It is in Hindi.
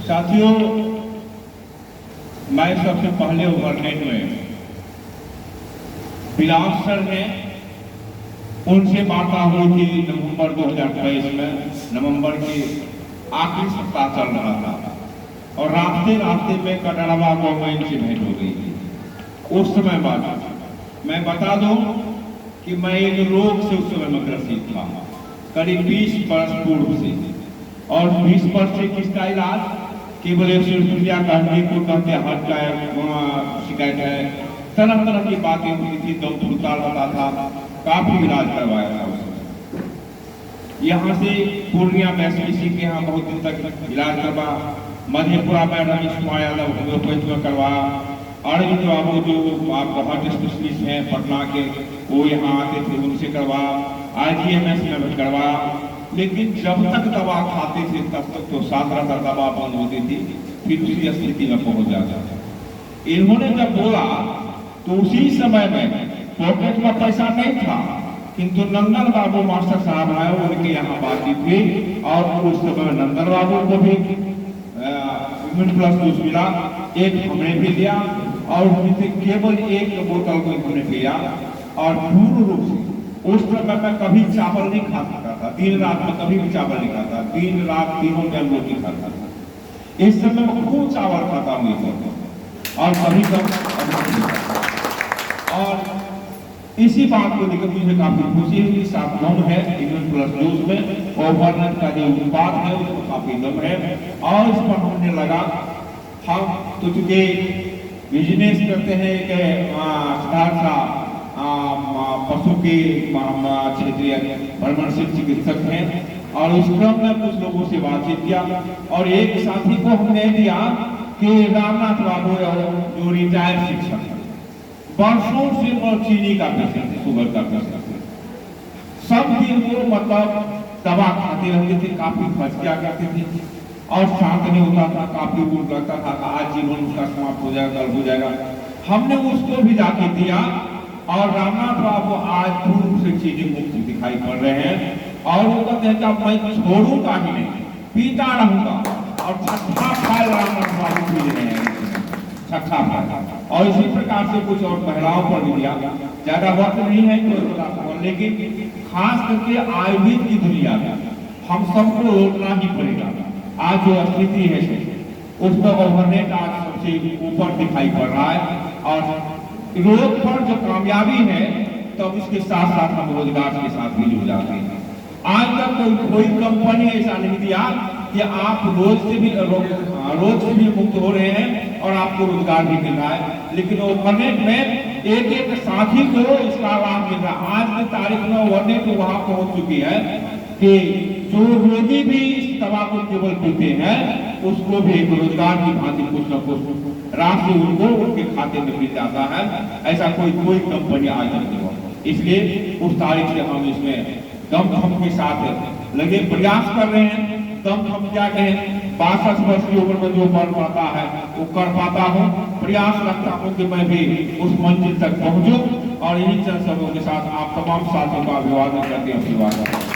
साथियों, मैं सबसे पहले ओवरनेट में बिलास सर ने उनसे वार्ता हुई थी नवंबर 2023 में। नवंबर के आखिरी सप्ताह चल रहा था और रास्ते में कटरवा गवर्नमेंट से भेंट हो गई थी। उस समय बाद मैं बता दूं कि मैं एक रोग से उस समय में ग्रसित था, करीब 20 वर्ष पूर्व से। और 20 वर्ष से किसका इलाज? केवल एसिडिया का, को कहते हार्ट का शिकायत है, तरह तरह की बातें होती थी, दम फूलता रहता था, काफी इलाज करवाया था उसमें। यहाँ से पूर्णिया में किसी के यहाँ बहुत दिन तक इलाज करवा, मधेपुरा में रमेश कुमार यादव होम्योपैथी में करवाया, अरविंद बाबू जो आपको हार्ट स्पेशलिस्ट हैं पटना के, वो यहाँ आते थे, उनसे करवा, IGMS में करवा। लेकिन जब तक दवा खाते थे तब तक तो साथ रहता, दवा बंद होती थी, फिर उसी स्थिति में पहुंच जाता था। इन्होंने जब बोला तो उसी समय में पॉकेट में पैसा नहीं था, किंतु नंदन बाबू मास्टर साहब आए, उनके यहाँ बातचीत हुई और उस समय नंदन बाबू को भी प्लस मिला, एक हमने भी लिया और केवल एक बोतल को हमने पिया। और पूर्ण रूप से उस समय मैं कभी चावल नहीं खा सकता था, दिन रात में कभी भी चावल नहीं खाता, दिन रात तीनों टाइम रोटी खाता था। इस समय मैं खूब चावल खाता हूँ और कभी और इसी बात को लेकर मुझे काफी खुशी हुई। साथ दम है इम्यून प्लस डोज में, ओवरनेट का जो उत्पाद है उसको काफी दम है। और इस पर हमने लगा, हम तो चूंकि बिजनेस करते हैं कि सहरसा पशु के क्षेत्रीय परमर्शिक चिकित्सक हैं और उस क्रम में कुछ लोगों से बातचीत किया और एक साथी को हमने दिया कि रामनाथ बाबू जो रिटायर्ड शिक्षक है, वर्षों से वो चीनी का पेशेंट है, शुगर का पेशेंट है, सब दिन वो मतलब दवा खाते रहते थे, काफी फचकिया करते थे और शांत नहीं होता था, काफी बुरा लगता था, आज जीवन उसका समाप्त हो जाएगा, कल हो जाएगा। हमने उसको भी जाके दिया और रामनाथ बाबू आज पूर्ण से चीनी मुक्त दिखाई पड़ रहे हैं और वो कहते हैं कि मैं छोड़ूंगा ही नहीं, पीता रहूंगा। और छठा फल रामनाथ बाबू पी रहे हैं, छठा फल। और इसी प्रकार से कुछ और महिलाओं पर भी दिया, ज्यादा वक्त नहीं है तो, लेकिन खास करके आयुर्वेद की दुनिया में हम सबको रोकना ही पड़ेगा। आज जो स्थिति है उसमें ओवरनेट आज सबसे ऊपर दिखाई पड़ रहा है और रोग पर जो कामयाबी है तब तो उसके साथ साथ हम रोजगार के साथ भी जुड़ जाते हैं। आज तक कोई कंपनी ऐसा नहीं दिया कि आप रोज से भी मुक्त हो रहे हैं और आपको रोजगार भी मिल रहा है, लेकिन ओवरनेट में एक एक साथी को इसका लाभ मिल रहा है। आज की तारीख में ओवरनेट वहां पहुंच चुकी है कि जो रोगी भी इस दवा को केवल पीते हैं उसको भी एक रोजगार की भांति कुछ न कुछ राशि उनको उनके खाते में मिल जाता है। ऐसा कोई कंपनी आज नहीं हो, इसलिए उस तारीख से हम इसमें दमखम के साथ लगे प्रयास कर रहे हैं। दमखम क्या कहें, 62 वर्ष की उम्र में जो बढ़ पाता है वो कर पाता हूँ, प्रयास रखता हूँ कि मैं भी उस मंजिल तक पहुंचूं। और इन्हीं चंद शब्दों के साथ आप तमाम साथियों का अभिवादन करते हैं, आशीर्वाद।